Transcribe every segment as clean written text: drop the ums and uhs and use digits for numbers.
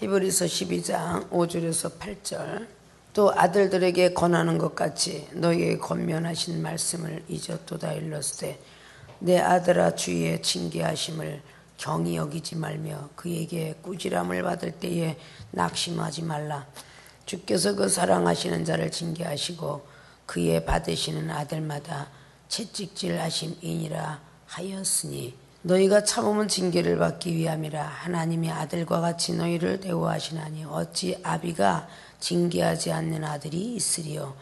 히브리서 12장 5절에서 8절. 또 아들들에게 권하는 것 같이 너희에게 권면하신 말씀을 잊었도다. 일렀으되 내 아들아 주의 징계하심을 경히 여기지 말며 그에게 꾸지람을 받을 때에 낙심하지 말라. 주께서 그 사랑하시는 자를 징계하시고 그의 받으시는 아들마다 채찍질하심이니라 하였으니 너희가 참으면 징계를 받기 위함이라. 하나님의 아들과 같이 너희를 대우하시나니 어찌 아비가 징계하지 않는 아들이 있으리요.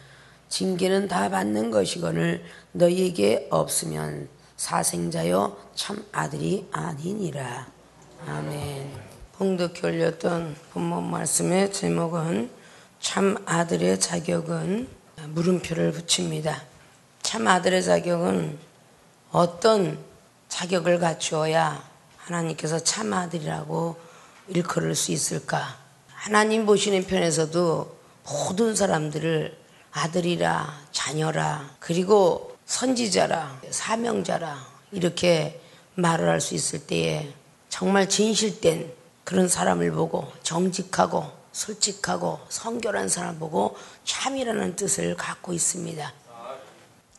징계는 다 받는 것이거늘 너희에게 없으면 사생자여 참 아들이 아니니라. 아멘. 봉독해 올렸던 본문 말씀의 제목은 참 아들의 자격은 물음표를 붙입니다. 참 아들의 자격은 어떤 자격을 갖추어야 하나님께서 참 아들이라고 일컬을 수 있을까? 하나님 보시는 편에서도 모든 사람들을 아들이라, 자녀라, 그리고 선지자라, 사명자라 이렇게 말을 할 수 있을 때에 정말 진실된 그런 사람을 보고 정직하고 솔직하고 성결한 사람을 보고 참이라는 뜻을 갖고 있습니다.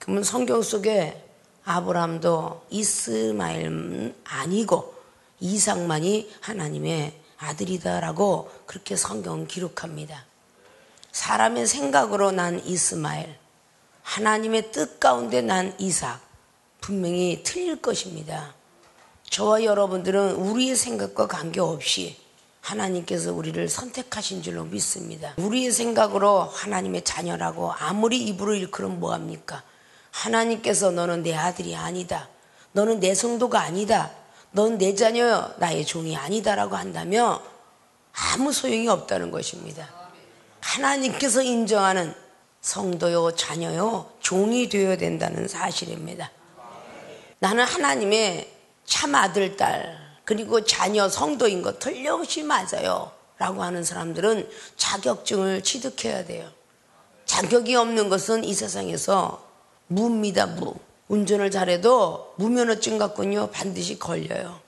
그러면 성경 속에 아브라함도 이스마엘은 아니고 이삭만이 하나님의 아들이다라고 그렇게 성경은 기록합니다. 사람의 생각으로 난 이스마엘, 하나님의 뜻 가운데 난 이삭, 분명히 틀릴 것입니다. 저와 여러분들은 우리의 생각과 관계없이 하나님께서 우리를 선택하신 줄로 믿습니다. 우리의 생각으로 하나님의 자녀라고 아무리 입으로 일컬으면 뭐합니까? 하나님께서 너는 내 아들이 아니다, 너는 내 성도가 아니다, 넌 내 자녀, 나의 종이 아니다라고 한다면 아무 소용이 없다는 것입니다. 하나님께서 인정하는 성도요, 자녀요, 종이 되어야 된다는 사실입니다. 나는 하나님의 참 아들, 딸, 그리고 자녀, 성도인 것 틀림없이 맞아요 라고 하는 사람들은 자격증을 취득해야 돼요. 자격이 없는 것은 이 세상에서 무입니다. 무. 운전을 잘해도 무면허증 갖고는요 반드시 걸려요.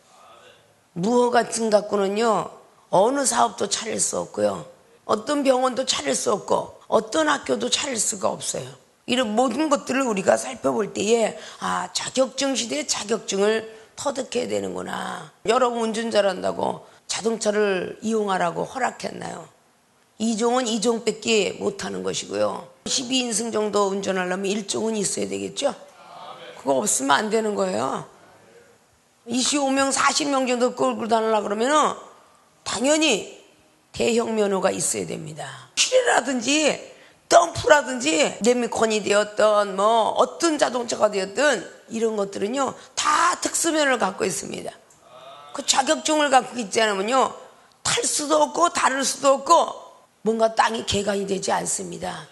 무허가증 갖고는요 어느 사업도 차릴 수 없고요, 어떤 병원도 차릴 수 없고 어떤 학교도 차릴 수가 없어요. 이런 모든 것들을 우리가 살펴볼 때에 자격증 시대에 자격증을 터득해야 되는구나. 여러분 운전 잘한다고 자동차를 이용하라고 허락했나요? 2종은 2종밖에 못하는 것이고요, 12인승 정도 운전하려면 1종은 있어야 되겠죠? 그거 없으면 안 되는 거예요. 25명 40명 정도 끌고 다니려고 그러면 당연히 대형 면허가 있어야 됩니다. 휠이라든지 덤프라든지 레미콘이 되었던 어떤 자동차가 되었든 이런 것들은요 다 특수면허를 갖고 있습니다. 그 자격증을 갖고 있지 않으면요 탈 수도 없고 다룰 수도 없고 뭔가 땅이 개간이 되지 않습니다.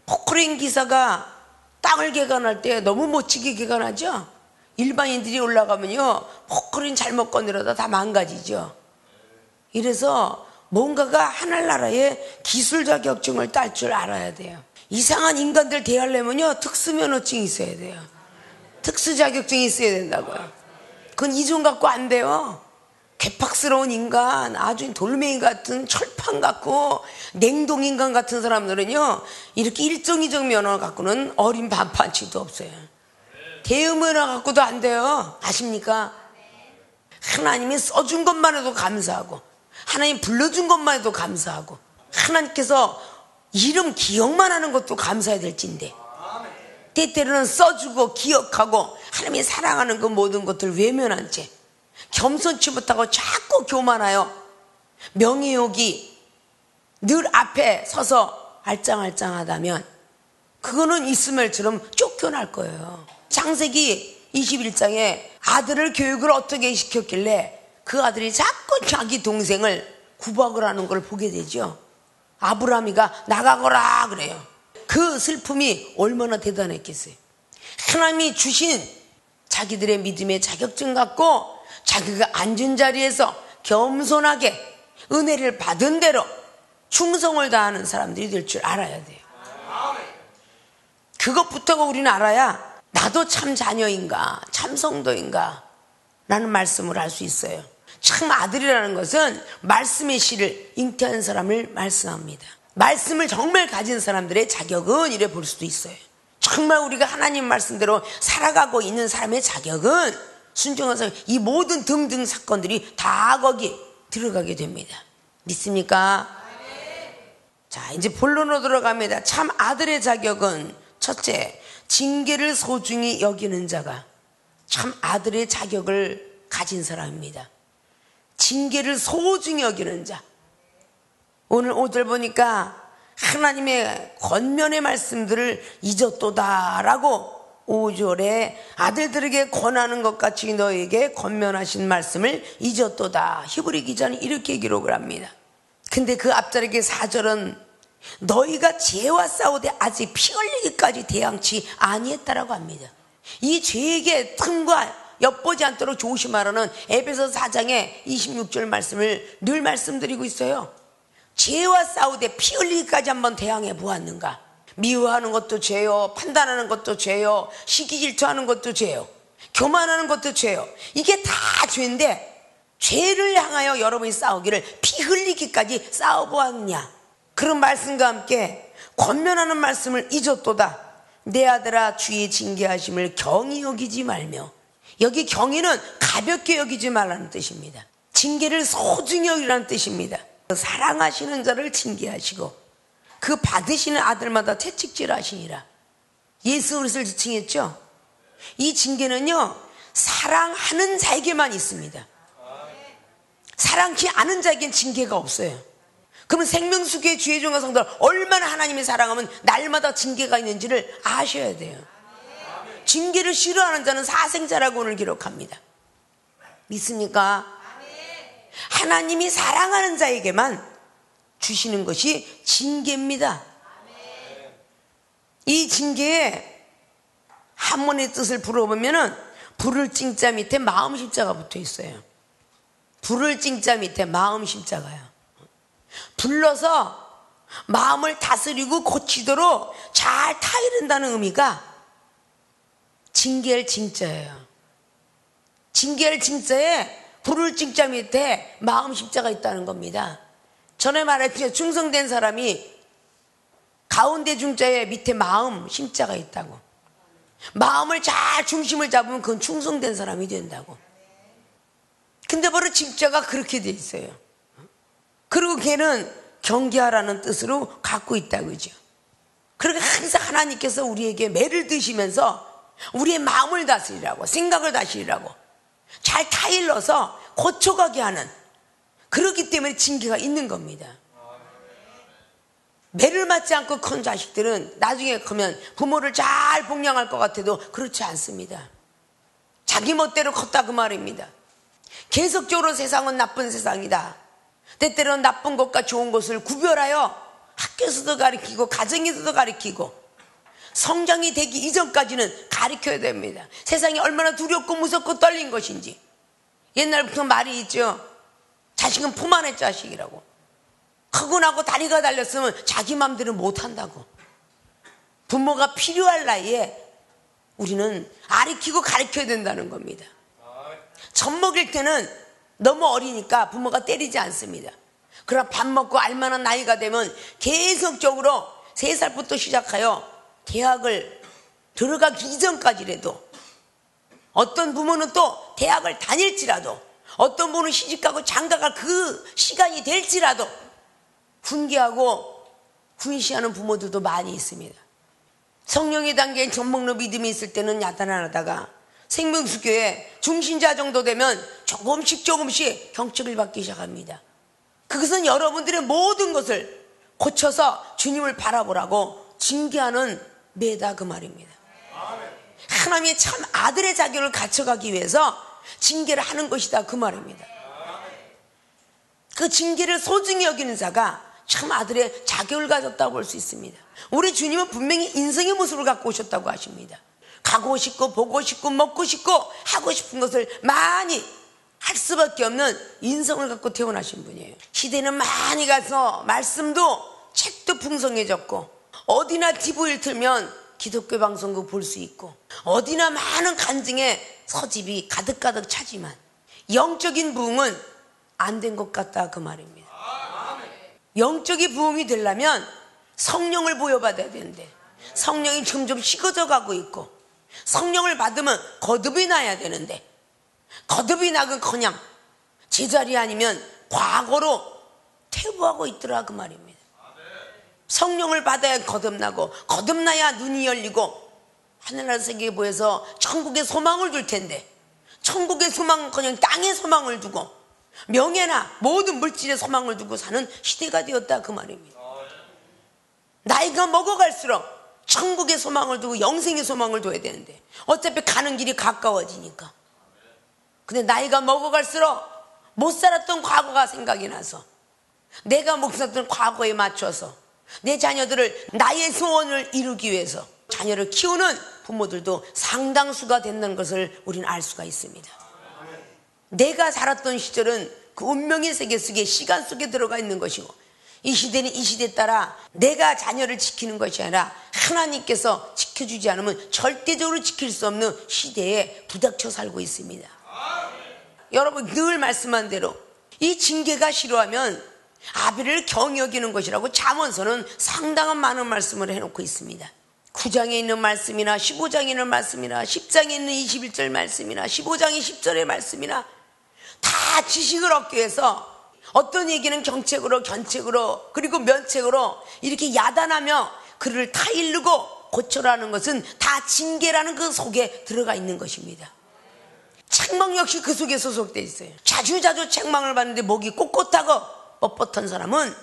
포크레인 기사가 땅을 개간할 때 너무 멋지게 개간하죠. 일반인들이 올라가면요 포크레인 잘못 건드려다 다 망가지죠. 이래서 뭔가가 하늘나라의 기술 자격증을 딸 줄 알아야 돼요. 이상한 인간들 대하려면요 특수면허증이 있어야 돼요. 특수 자격증이 있어야 된다고요. 그건 이종 갖고 안 돼요. 괴팍스러운 인간, 아주 돌멩이 같은 철판 같고 냉동인간 같은 사람들은요 이렇게 1종 2종 면허 갖고는 어린 반판치도 없어요. 대여면허 갖고도 안 돼요. 아십니까? 하나님이 써준 것만 해도 감사하고 하나님 불러준 것만 해도 감사하고 하나님께서 이름 기억만 하는 것도 감사해야 될진데 때때로는 써주고 기억하고 하나님이 사랑하는 그 모든 것들 외면한 채 겸손치 못하고 자꾸 교만하여 명예욕이 늘 앞에 서서 알짱알짱하다면 그거는 이스마엘처럼 쫓겨날 거예요. 창세기 21장에 아들을 교육을 어떻게 시켰길래 그 아들이 자꾸 자기 동생을 구박을 하는 걸 보게 되죠. 아브라함이가 나가거라 그래요. 그 슬픔이 얼마나 대단했겠어요. 하나님이 주신 자기들의 믿음의 자격증 갖고 자기가 앉은 자리에서 겸손하게 은혜를 받은 대로 충성을 다하는 사람들이 될 줄 알아야 돼요. 그것부터가 우리는 알아야 나도 참 자녀인가 참 성도인가 라는 말씀을 할 수 있어요. 참 아들이라는 것은 말씀의 씨를 잉태한 사람을 말씀합니다. 말씀을 정말 가진 사람들의 자격은 이래 볼 수도 있어요. 정말 우리가 하나님 말씀대로 살아가고 있는 사람의 자격은 순종한 사람, 이 모든 등등 사건들이 다 거기 들어가게 됩니다. 믿습니까? 자, 이제 본론으로 들어갑니다. 참 아들의 자격은 첫째, 징계를 소중히 여기는 자가 참 아들의 자격을 가진 사람입니다. 징계를 소중히 여기는 자. 오늘 5절 보니까 하나님의 권면의 말씀들을 잊었도다라고 5절에 아들들에게 권하는 것 같이 너에게 권면하신 말씀을 잊었도다. 히브리 기자는 이렇게 기록을 합니다. 근데 그 앞자리에 4절은 너희가 죄와 싸우되 아직 피 흘리기까지 대항치 아니했다라고 합니다. 이 죄에게 틈과 엿보지 않도록 조심하라는 에베소 4장의 26절 말씀을 늘 말씀드리고 있어요. 죄와 싸우되 피 흘리기까지 한번 대항해 보았는가? 미워하는 것도 죄요, 판단하는 것도 죄요, 시기 질투하는 것도 죄요, 교만하는 것도 죄요. 이게 다 죄인데 죄를 향하여 여러분이 싸우기를 피 흘리기까지 싸워보았느냐? 그런 말씀과 함께 권면하는 말씀을 잊었도다. 내 아들아 주의 징계하심을 경히 여기지 말며. 여기 경히는 가볍게 여기지 말라는 뜻입니다. 징계를 소중히 여기라는 뜻입니다. 사랑하시는 자를 징계하시고 그 받으시는 아들마다 채찍질하시니라. 예수 그리스도를 지칭했죠. 이 징계는요 사랑하는 자에게만 있습니다. 사랑치 않은 자에겐 징계가 없어요. 그러면 생명수교의 주의종과 성도들 얼마나 하나님의 사랑하면 날마다 징계가 있는지를 아셔야 돼요. 징계를 싫어하는 자는 사생자라고 오늘 기록합니다. 믿습니까? 하나님이 사랑하는 자에게만 주시는 것이 징계입니다. 이 징계에 한문의 뜻을 불어보면은 불을 찡자 밑에 마음 십자가 붙어 있어요. 불을 찡자 밑에 마음 십자가요. 불러서 마음을 다스리고 고치도록 잘 타이른다는 의미가 징계할 징자예요. 징계할 징자에 불을 찡자 밑에 마음 십자가 있다는 겁니다. 전에 말했죠. 충성된 사람이 가운데 중자에 밑에 마음 심자가 있다고. 마음을 잘 중심을 잡으면 그건 충성된 사람이 된다고. 근데 바로 징자가 그렇게 돼 있어요. 그리고 걔는 경계하라는 뜻으로 갖고 있다고 그죠. 그러니까 항상 하나님께서 우리에게 매를 드시면서 우리의 마음을 다스리라고, 생각을 다스리라고 잘 타일러서 고쳐가게 하는, 그렇기 때문에 징계가 있는 겁니다. 매를 맞지 않고 큰 자식들은 나중에 크면 부모를 잘 복양할 것 같아도 그렇지 않습니다. 자기 멋대로 컸다 그 말입니다. 계속적으로 세상은 나쁜 세상이다. 때때로는 나쁜 것과 좋은 것을 구별하여 학교에서도 가르치고 가정에서도 가르치고 성장이 되기 이전까지는 가르쳐야 됩니다. 세상이 얼마나 두렵고 무섭고 떨린 것인지. 옛날부터 말이 있죠. 자식은 품 안의 자식이라고. 크고 나고 다리가 달렸으면 자기 맘대로 못한다고. 부모가 필요할 나이에 우리는 가르치고 가르쳐야 된다는 겁니다. 젖 먹일 때는 너무 어리니까 부모가 때리지 않습니다. 그러나 밥 먹고 알만한 나이가 되면 계속적으로 3살부터 시작하여 대학을 들어가기 이전까지라도, 어떤 부모는 또 대학을 다닐지라도, 어떤 분은 시집가고 장가갈 그 시간이 될지라도 훈계하고 훈시하는 부모들도 많이 있습니다. 성령의 단계에 젖먹는 믿음이 있을 때는 야단하다가 생명수교에 중신자 정도 되면 조금씩 경책을 받기 시작합니다. 그것은 여러분들의 모든 것을 고쳐서 주님을 바라보라고 징계하는 매다 그 말입니다. 하나님의 참 아들의 자격을 갖춰가기 위해서 징계를 하는 것이다 그 말입니다. 그 징계를 소중히 여기는 자가 참 아들의 자격을 가졌다고 볼 수 있습니다. 우리 주님은 분명히 인성의 모습을 갖고 오셨다고 하십니다. 가고 싶고 보고 싶고 먹고 싶고 하고 싶은 것을 많이 할 수밖에 없는 인성을 갖고 태어나신 분이에요. 시대는 많이 가서 말씀도 책도 풍성해졌고 어디나 TV를 틀면 기독교 방송국 볼 수 있고 어디나 많은 간증의 서집이 가득가득 차지만 영적인 부흥은 안 된 것 같다 그 말입니다. 영적인 부흥이 되려면 성령을 부여받아야 되는데 성령이 점점 식어져 가고 있고, 성령을 받으면 거듭이 나야 되는데 거듭이 나건커녕 제자리 아니면 과거로 퇴보하고 있더라 그 말입니다. 성령을 받아야 거듭나고, 거듭나야 눈이 열리고 하늘나라 세계에 보여서 천국의 소망을 둘 텐데, 천국의 소망은 그냥 땅의 소망을 두고 명예나 모든 물질의 소망을 두고 사는 시대가 되었다 그 말입니다. 나이가 먹어갈수록 천국의 소망을 두고 영생의 소망을 둬야 되는데 어차피 가는 길이 가까워지니까. 근데 나이가 먹어갈수록 못 살았던 과거가 생각이 나서 내가 못 살았던 과거에 맞춰서 내 자녀들을, 나의 소원을 이루기 위해서 자녀를 키우는 부모들도 상당수가 된다는 것을 우리는 알 수가 있습니다. 내가 살았던 시절은 그 운명의 세계 속에, 시간 속에 들어가 있는 것이고, 이 시대는 이 시대에 따라 내가 자녀를 지키는 것이 아니라 하나님께서 지켜주지 않으면 절대적으로 지킬 수 없는 시대에 부닥쳐 살고 있습니다. 여러분 늘 말씀한 대로 이 징계가 싫어하면 아벨을 경히 여기는 것이라고 잠언서는 상당한 많은 말씀을 해놓고 있습니다. 9장에 있는 말씀이나 15장에 있는 말씀이나 10장에 있는 21절 말씀이나 15장의 10절의 말씀이나 다 지식을 얻기 위해서 어떤 얘기는 경책으로, 견책으로, 그리고 면책으로 이렇게 야단하며 그를 타일르고 고쳐라는 것은 다 징계라는 그 속에 들어가 있는 것입니다. 책망 역시 그 속에 소속되어 있어요. 자주자주 책망을 받는데 목이 꼿꼿하고 뻣뻣한 사람은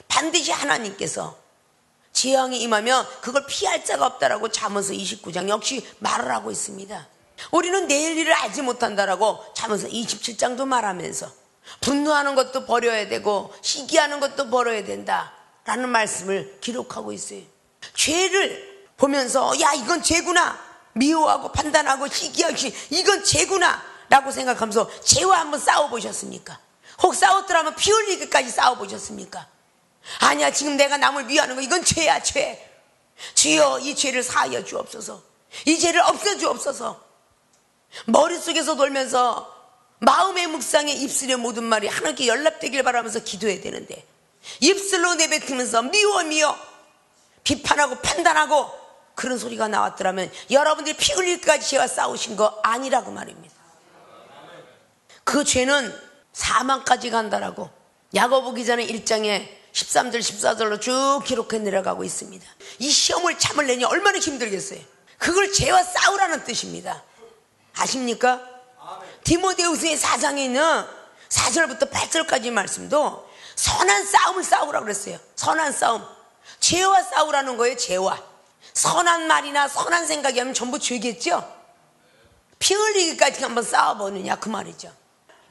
반드시 하나님께서 재앙이 임하며 그걸 피할 자가 없다라고 잠언서 29장 역시 말을 하고 있습니다. 우리는 내일 일을 알지 못한다라고 잠언서 27장도 말하면서 분노하는 것도 버려야 되고 시기하는 것도 버려야 된다라는 말씀을 기록하고 있어요. 죄를 보면서 야 이건 죄구나 미워하고 판단하고 시기하고 이건 죄구나 라고 생각하면서 죄와 한번 싸워보셨습니까? 혹 싸웠더라면 피 흘리기까지 싸워보셨습니까? 아니야, 지금 내가 남을 미워하는 거 이건 죄야, 죄. 주여 이 죄를 사하여 주옵소서, 이 죄를 없애주옵소서. 머릿속에서 돌면서 마음의 묵상에 입술의 모든 말이 하나님께 연락되길 바라면서 기도해야 되는데 입술로 내뱉으면서 미워 비판하고 판단하고 그런 소리가 나왔더라면 여러분들이 피 흘릴까지 죄와 싸우신 거 아니라고 말입니다. 그 죄는 사망까지 간다라고 야고보 기자는 1장에 13절 14절로 쭉 기록해 내려가고 있습니다. 이 시험을 참으려니 얼마나 힘들겠어요. 그걸 죄와 싸우라는 뜻입니다. 아십니까? 디모데후서의 4장에 있는 4절부터 8절까지 말씀도 선한 싸움을 싸우라고 그랬어요. 선한 싸움, 죄와 싸우라는 거예요. 죄와. 선한 말이나 선한 생각이 하면 전부 죄겠죠. 피 흘리기까지 한번 싸워보느냐 그 말이죠.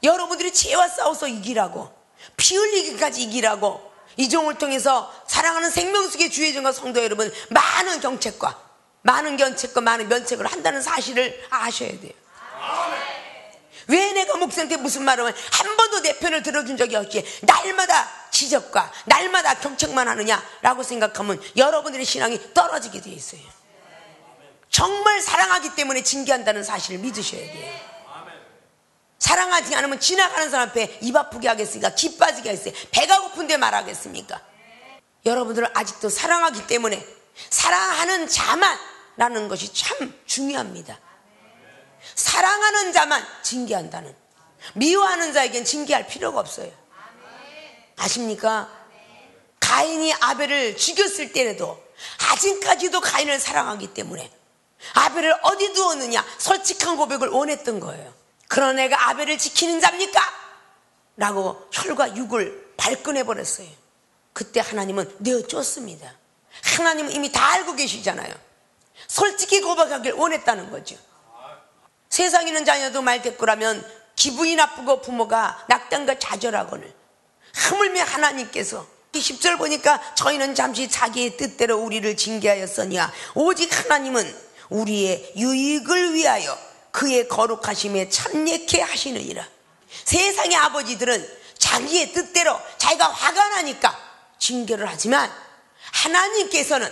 여러분들이 죄와 싸워서 이기라고, 피 흘리기까지 이기라고 이종을 통해서 사랑하는 생명수의 주의 종과 성도 여러분 많은 경책과 많은 견책과 많은 면책을 한다는 사실을 아셔야 돼요. 왜 내가 목사한테 무슨 말을 하면 한 번도 내 편을 들어준 적이 없이 날마다 지적과 날마다 경책만 하느냐라고 생각하면 여러분들의 신앙이 떨어지게 되어 있어요. 정말 사랑하기 때문에 징계한다는 사실을 믿으셔야 돼요. 사랑하지 않으면 지나가는 사람 앞에 입 아프게 하겠습니까? 기 빠지게 하겠어요? 배가 고픈데 말하겠습니까? 여러분들은 아직도 사랑하기 때문에 사랑하는 자만 라는 것이 참 중요합니다. 사랑하는 자만 징계한다는, 미워하는 자에겐 징계할 필요가 없어요. 아십니까? 가인이 아벨을 죽였을 때라도 아직까지도 가인을 사랑하기 때문에 아벨을 어디 두었느냐 솔직한 고백을 원했던 거예요. 그런 애가 아벨을 지키는 자입니까? 라고 혈과 육을 발끈해버렸어요. 그때 하나님은 내어줬습니다. 하나님은 이미 다 알고 계시잖아요. 솔직히 고백하길 원했다는 거죠. 세상에 있는 자녀도 말대꾸라면 기분이 나쁘고 부모가 낙담과 좌절하거늘 하물며 하나님께서 10절 보니까 저희는 잠시 자기의 뜻대로 우리를 징계하였으니와 오직 하나님은 우리의 유익을 위하여 그의 거룩하심에 참여케 하시느니라. 세상의 아버지들은 자기의 뜻대로 자기가 화가 나니까 징계를 하지만 하나님께서는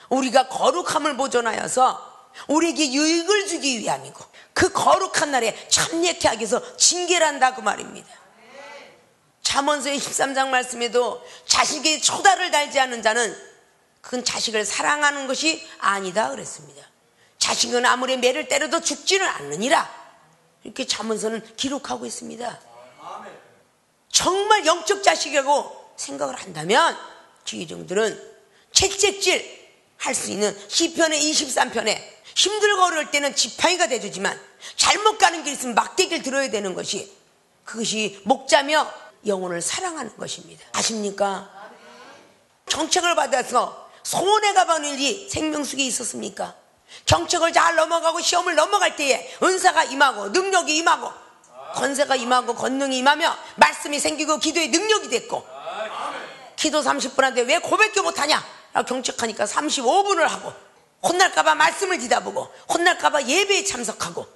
우리가 거룩함을 보존하여서 우리에게 유익을 주기 위함이고 그 거룩한 날에 참여케 하기 위해서 징계를 한다 그 말입니다. 잠언서의 13장 말씀에도 자식이 초다를 달지 않는 자는 그건 자식을 사랑하는 것이 아니다 그랬습니다. 자식은 아무리 매를 때려도 죽지는 않느니라, 이렇게 잠언서는 기록하고 있습니다. 정말 영적 자식이라고 생각을 한다면 지혜종들은 채찍질 할 수 있는 시편의 23편에 힘들고 어려울 때는 지팡이가 돼주지만 잘못 가는 길 있으면 막대기를 들어야 되는 것이, 그것이 목자며 영혼을 사랑하는 것입니다. 아십니까? 경책을 받아서 손해가 보는 일이 생명속에 있었습니까? 경책을 잘 넘어가고 시험을 넘어갈 때에 은사가 임하고 능력이 임하고 권세가 임하고 권능이 임하며 말씀이 생기고 기도의 능력이 됐고, 기도 30분 하는데 왜 고백도 못하냐? 경책하니까 35분을 하고, 혼날까봐 말씀을 뒤다보고 혼날까봐 예배에 참석하고,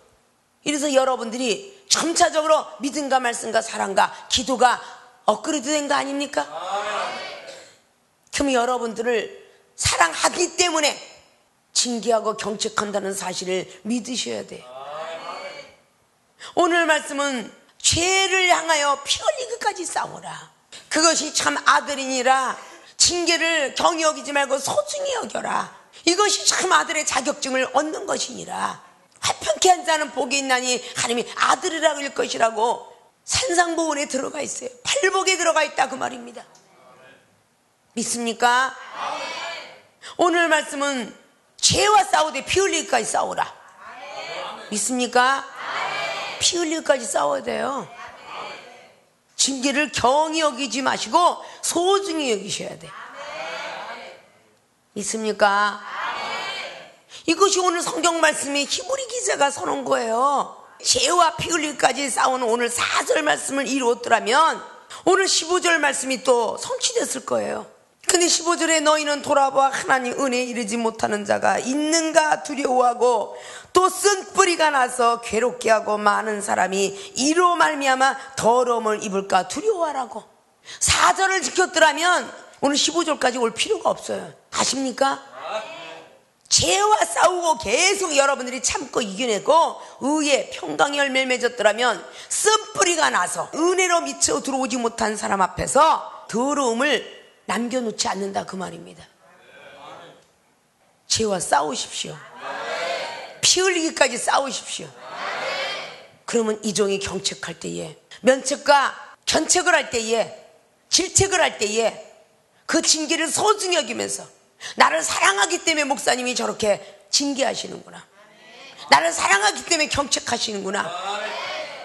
이래서 여러분들이 점차적으로 믿음과 말씀과 사랑과 기도가 업그레이드 된 거 아닙니까? 그럼 여러분들을 사랑하기 때문에 징계하고 경책한다는 사실을 믿으셔야 돼요. 오늘 말씀은 죄를 향하여 피 흘리기까지 싸우라. 그것이 참 아들이니라. 징계를 경히 여기지 말고 소중히 여겨라. 이것이 참 아들의 자격증을 얻는 것이니라. 화평케 한 자는 복이 있나니 하나님이 아들이라 그럴 것이라고 산상보훈에 들어가 있어요. 팔복에 들어가 있다 그 말입니다. 믿습니까? 오늘 말씀은 죄와 싸우되 피 흘리기까지 싸우라. 믿습니까? 피 흘리기까지 싸워야 돼요. 징계를 경히 여기지 마시고 소중히 여기셔야 돼요. 믿습니까? 이것이 오늘 성경 말씀이 히브리 기자가 서는 거예요. 죄와 피 흘리기까지 싸우는 오늘 4절 말씀을 이루었더라면 오늘 15절 말씀이 또 성취됐을 거예요. 근데 15절에 너희는 돌아보아 하나님 은혜에 이르지 못하는 자가 있는가 두려워하고 또 쓴뿌리가 나서 괴롭게 하고 많은 사람이 이로 말미암아 더러움을 입을까 두려워하라고. 4절을 지켰더라면 오늘 15절까지 올 필요가 없어요. 아십니까? 죄와 싸우고 계속 여러분들이 참고 이겨내고 의의 평강의 열매를 맺었더라면 쓴뿌리가 나서 은혜로 미쳐 들어오지 못한 사람 앞에서 더러움을 남겨놓지 않는다 그 말입니다. 죄와 싸우십시오. 피 흘리기까지 싸우십시오. 그러면 이 종이 경책할 때에, 면책과 견책을 할 때에, 질책을 할 때에 그 징계를 소중히 여기면서 나를 사랑하기 때문에 목사님이 저렇게 징계하시는구나, 나를 사랑하기 때문에 경책하시는구나,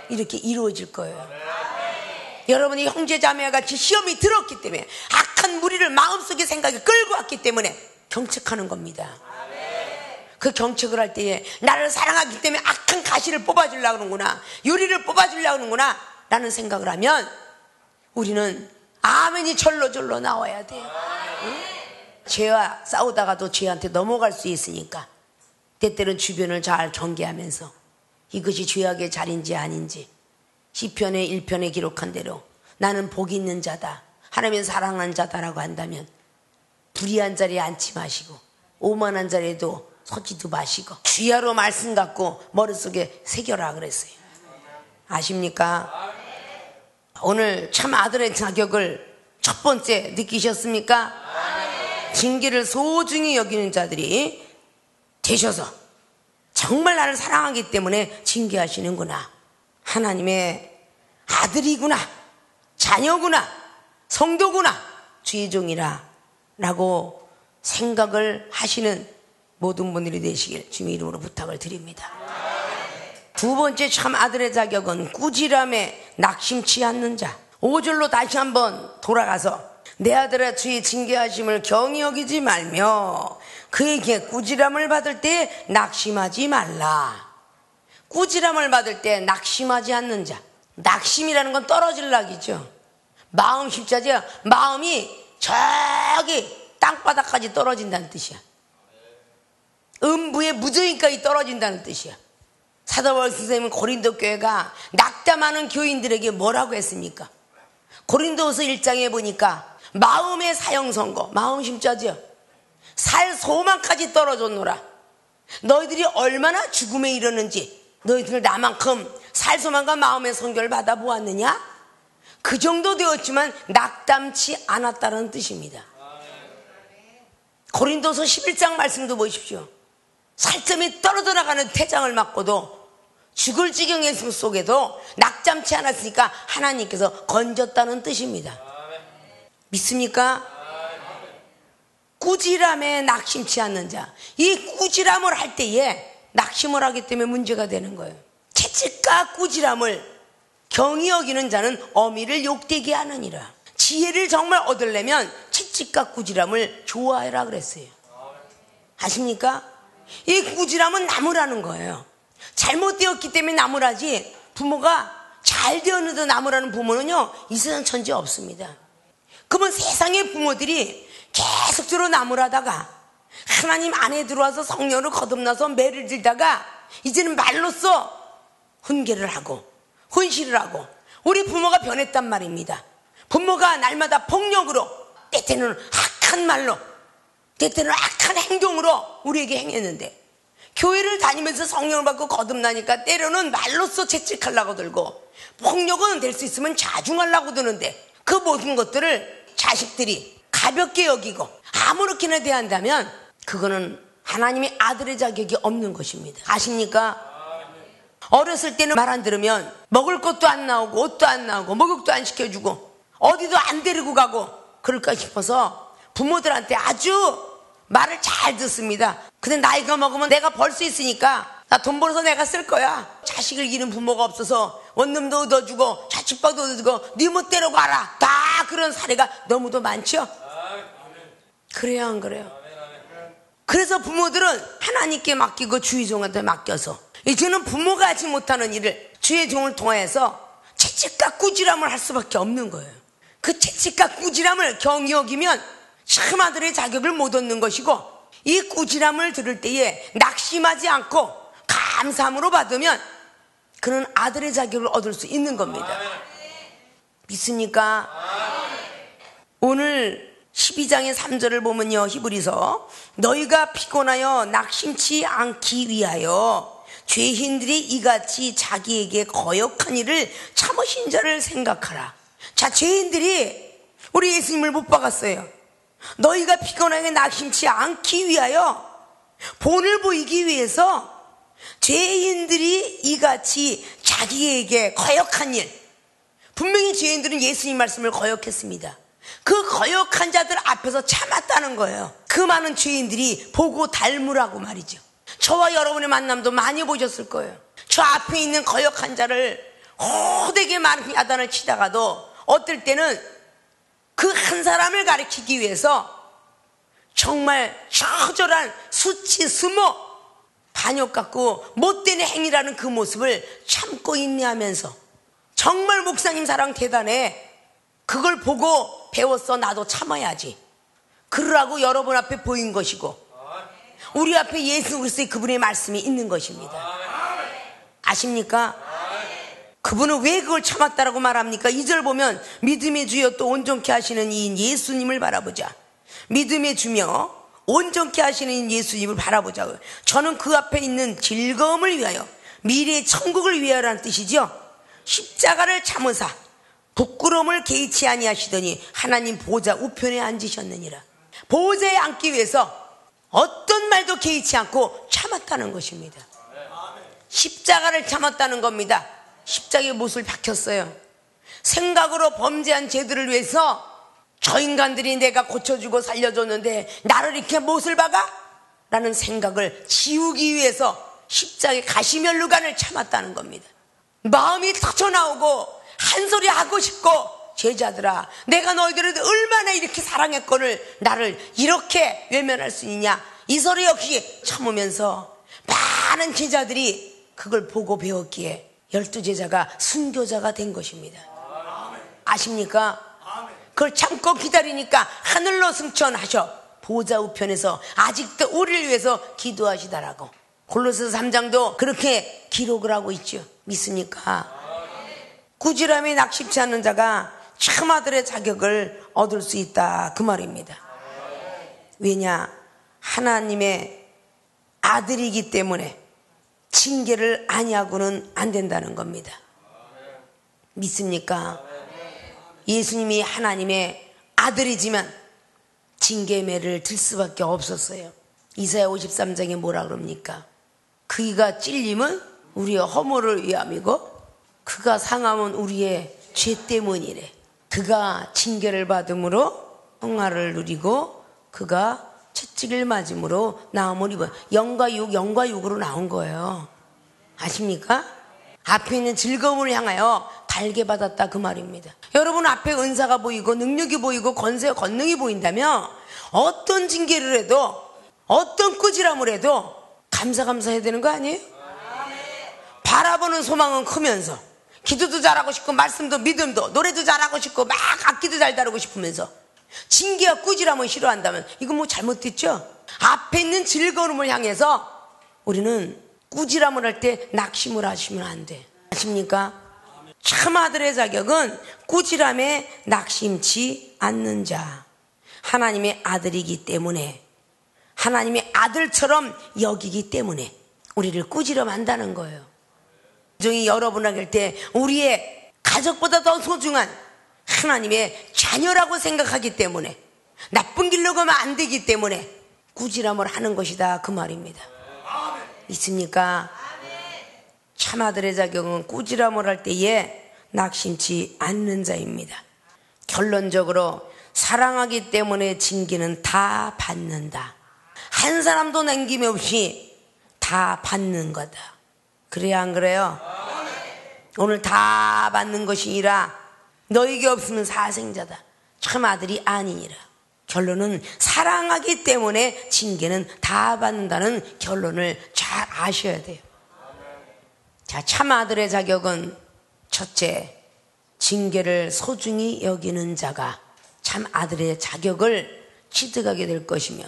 이렇게 이루어질 거예요. 여러분이 형제자매와 같이 시험이 들었기 때문에 악한 무리를 마음속에 생각에 끌고 왔기 때문에 경책하는 겁니다. 그 경책을 할 때에 나를 사랑하기 때문에 악한 가시를 뽑아주려고 하는구나, 유리를 뽑아주려고 하는구나 라는 생각을 하면 우리는 아멘이 절로절로 나와야 돼요. 응? 죄와 싸우다가도 죄한테 넘어갈 수 있으니까 때때는 주변을 잘 경계하면서 이것이 죄악의 자리인지 아닌지, 시편의 1편에 기록한 대로 나는 복이 있는 자다, 하나님은 사랑하는 자다라고 한다면 불의한 자리에 앉지 마시고 오만한 자리에도 서지도 마시고 주야로 말씀 갖고 머릿속에 새겨라 그랬어요. 아십니까? 오늘 참 아들의 자격을 첫 번째 느끼셨습니까? 징계를 소중히 여기는 자들이 되셔서 정말 나를 사랑하기 때문에 징계하시는구나, 하나님의 아들이구나, 자녀구나, 성도구나, 주의 종이라 라고 생각을 하시는 모든 분들이 되시길 주님의 이름으로 부탁을 드립니다. 두 번째 참 아들의 자격은 꾸지람에 낙심치 않는 자. 5절로 다시 한번 돌아가서 내 아들아 주의 징계하심을 경히 여기지 말며 그에게 꾸지람을 받을 때 낙심하지 말라. 꾸지람을 받을 때 낙심하지 않는 자. 낙심이라는 건 떨어질락이죠. 마음 십자죠. 마음이 저기 땅바닥까지 떨어진다는 뜻이야. 음부의 무저인까지 떨어진다는 뜻이야. 사도 바울 선생님은 고린도 교회가 낙담하는 교인들에게 뭐라고 했습니까? 고린도서 1장에 보니까 마음의 사형선고, 마음 심자죠. 살 소망까지 떨어졌노라. 너희들이 얼마나 죽음에 이르는지 너희들 나만큼 살 소망과 마음의 선교를 받아보았느냐? 그 정도 되었지만 낙담치 않았다는 뜻입니다. 고린도서 11장 말씀도 보십시오. 살점이 떨어져 나가는 태장을 맞고도 죽을 지경의 속에도 낙담치 않았으니까 하나님께서 건졌다는 뜻입니다. 믿습니까? 꾸지람에 낙심치 않는 자. 이 꾸지람을 할 때에 낙심을 하기 때문에 문제가 되는 거예요. 채찍과 꾸지람을 경히 여기는 자는 어미를 욕되게 하느니라. 지혜를 정말 얻으려면 채찍과 꾸지람을 좋아해라 그랬어요. 아십니까? 이 꾸지람은 나무라는 거예요. 잘못되었기 때문에 나무라지, 부모가 잘 되었는데 나무라는 부모는요, 이 세상 천지에 없습니다. 그러면 세상의 부모들이 계속적으로 나무라다가 하나님 안에 들어와서 성령으로 거듭나서 매를 들다가 이제는 말로써 훈계를 하고 훈시를 하고, 우리 부모가 변했단 말입니다. 부모가 날마다 폭력으로, 때때는 악한 말로, 때때는 악한 행동으로 우리에게 행했는데, 교회를 다니면서 성령을 받고 거듭나니까 때로는 말로써 채찍하려고 들고, 폭력은 될 수 있으면 자중하려고 드는데, 그 모든 것들을 자식들이 가볍게 여기고 아무렇게나 대한다면 그거는 하나님의 아들의 자격이 없는 것입니다. 아십니까? 어렸을 때는 말 안 들으면 먹을 것도 안 나오고 옷도 안 나오고 목욕도 안 시켜주고 어디도 안 데리고 가고 그럴까 싶어서 부모들한테 아주 말을 잘 듣습니다. 근데 나이가 먹으면 내가 벌 수 있으니까 나 돈 벌어서 내가 쓸 거야. 자식을 기른 부모가 없어서 원룸도 얻어주고 자취방도 얻어주고 네 멋대로 가라. 다 그런 사례가 너무도 많죠. 그래요, 안 그래요? 그래서 부모들은 하나님께 맡기고 주의 종한테 맡겨서 이제는 부모가 하지 못하는 일을 주의 종을 통하여서 채찍과 꾸지람을 할 수밖에 없는 거예요. 그 채찍과 꾸지람을 경히 여기면 참 아들의 자격을 못 얻는 것이고, 이 꾸지람을 들을 때에 낙심하지 않고 감사함으로 받으면 그는 아들의 자격을 얻을 수 있는 겁니다. 믿습니까? 오늘 12장의 3절을 보면요, 히브리서 너희가 피곤하여 낙심치 않기 위하여 죄인들이 이같이 자기에게 거역한 일을 참으신 자를 생각하라. 자, 죄인들이 우리 예수님을 못 박았어요. 너희가 피곤하게 낙심치 않기 위하여, 본을 보이기 위해서 죄인들이 이같이 자기에게 거역한 일. 분명히 죄인들은 예수님 말씀을 거역했습니다. 그 거역한 자들 앞에서 참았다는 거예요. 그 많은 죄인들이 보고 닮으라고 말이죠. 저와 여러분의 만남도 많이 보셨을 거예요. 저 앞에 있는 거역한 자를 호되게 많은 야단을 치다가도 어떨 때는 그 한 사람을 가리키기 위해서 정말 처절한 수치, 수모, 반역 같고 못된 행위라는 그 모습을 참고 인내하면서 정말 목사님 사랑 대단해. 그걸 보고 배웠어. 나도 참아야지. 그러라고 여러분 앞에 보인 것이고, 우리 앞에 예수 그리스도의 그분의 말씀이 있는 것입니다. 아십니까? 그분은 왜 그걸 참았다라고 말합니까? 2절 보면 믿음의 주여 또 온전케 하시는 이인 예수님을 바라보자. 믿음의 주며 온전케 하시는 예수님을 바라보자고요. 저는 그 앞에 있는 즐거움을 위하여, 미래의 천국을 위하여라는 뜻이죠. 십자가를 참으사 부끄러움을 개의치 아니하시더니 하나님 보좌 우편에 앉으셨느니라. 보좌에 앉기 위해서 어떤 말도 개의치 않고 참았다는 것입니다. 십자가를 참았다는 겁니다. 십자가에 못을 박혔어요. 생각으로 범죄한 죄들을 위해서 저 인간들이 내가 고쳐주고 살려줬는데 나를 이렇게 못을 박아? 라는 생각을 지우기 위해서 십자가에 가시면류관을 참았다는 겁니다. 마음이 터져나오고 한 소리 하고 싶고, 제자들아 내가 너희들을 얼마나 이렇게 사랑했거늘 나를 이렇게 외면할 수 있냐, 이 소리 역시 참으면서 많은 제자들이 그걸 보고 배웠기에 12제자가 순교자가 된 것입니다. 아십니까? 그걸 참고 기다리니까 하늘로 승천하셔 보좌 우편에서 아직도 우리를 위해서 기도하시다라고 골로새서 3장도 그렇게 기록을 하고 있죠. 믿습니까? 꾸지람에 낙심치 않는 자가 참 아들의 자격을 얻을 수 있다, 그 말입니다. 왜냐? 하나님의 아들이기 때문에 징계를 아니하고는 안 된다는 겁니다. 믿습니까? 예수님이 하나님의 아들이지만 징계의 매를 들 수밖에 없었어요. 이사야 53장에 뭐라 그럽니까? 그가 찔림은 우리의 허물을 위함이고 그가 상함은 우리의 죄 때문이래. 그가 징계를 받음으로 평화를 누리고 그가 채찍을 맞음으로 나음을 입어. 영과 육으로 나온 거예요. 아십니까? 앞에 있는 즐거움을 향하여 달게 받았다 그 말입니다. 여러분 앞에 은사가 보이고 능력이 보이고 권세와 권능이 보인다면 어떤 징계를 해도 어떤 꾸지람을 해도 감사해야 되는 거 아니에요? 바라보는 소망은 크면서 기도도 잘하고 싶고 말씀도 믿음도 노래도 잘하고 싶고 막 악기도 잘 다루고 싶으면서 징계와 꾸지람을 싫어한다면 이거 뭐 잘못됐죠? 앞에 있는 즐거움을 향해서 우리는 꾸지람을 할 때 낙심을 하시면 안 돼. 아십니까? 참 아들의 자격은 꾸지람에 낙심치 않는 자. 하나님의 아들이기 때문에 하나님의 아들처럼 여기기 때문에 우리를 꾸지람한다는 거예요. 종이 여러분에게 할 때 우리의 가족보다 더 소중한 하나님의 자녀라고 생각하기 때문에 나쁜 길로 가면 안 되기 때문에 꾸지람을 하는 것이다 그 말입니다. 있습니까? 참 아들의 자격은 꾸지람을 할 때에 낙심치 않는 자입니다. 결론적으로 사랑하기 때문에 징계는 다 받는다. 한 사람도 남김없이 다 받는 거다. 그래야 안 그래요? 오늘 다 받는 것이니라 너에게 없으면 사생자다. 참 아들이 아니니라. 결론은 사랑하기 때문에 징계는 다 받는다는 결론을 잘 아셔야 돼요. 자, 참 아들의 자격은 첫째, 징계를 소중히 여기는 자가 참 아들의 자격을 취득하게 될 것이며,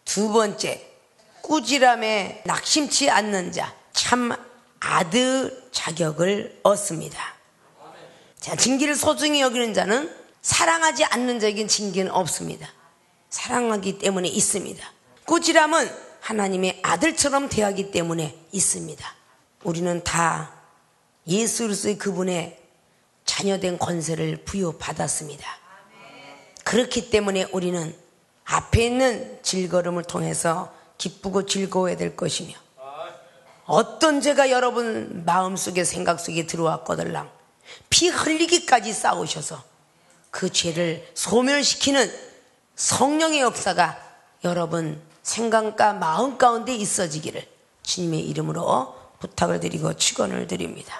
두 번째, 꾸지람에 낙심치 않는 자, 참 아들 자격을 얻습니다. 자, 징계를 소중히 여기는 자는 사랑하지 않는 자에겐 징계는 없습니다. 사랑하기 때문에 있습니다. 꾸지람은 하나님의 아들처럼 대하기 때문에 있습니다. 우리는 다 예수 그리스도의 그분의 자녀된 권세를 부여받았습니다. 그렇기 때문에 우리는 앞에 있는 질걸음을 통해서 기쁘고 즐거워야 될 것이며, 어떤 죄가 여러분 마음속에 생각 속에 들어왔거들랑 피 흘리기까지 싸우셔서 그 죄를 소멸시키는 성령의 역사가 여러분 생각과 마음 가운데 있어지기를 주님의 이름으로 부탁을 드리고 축원을 드립니다.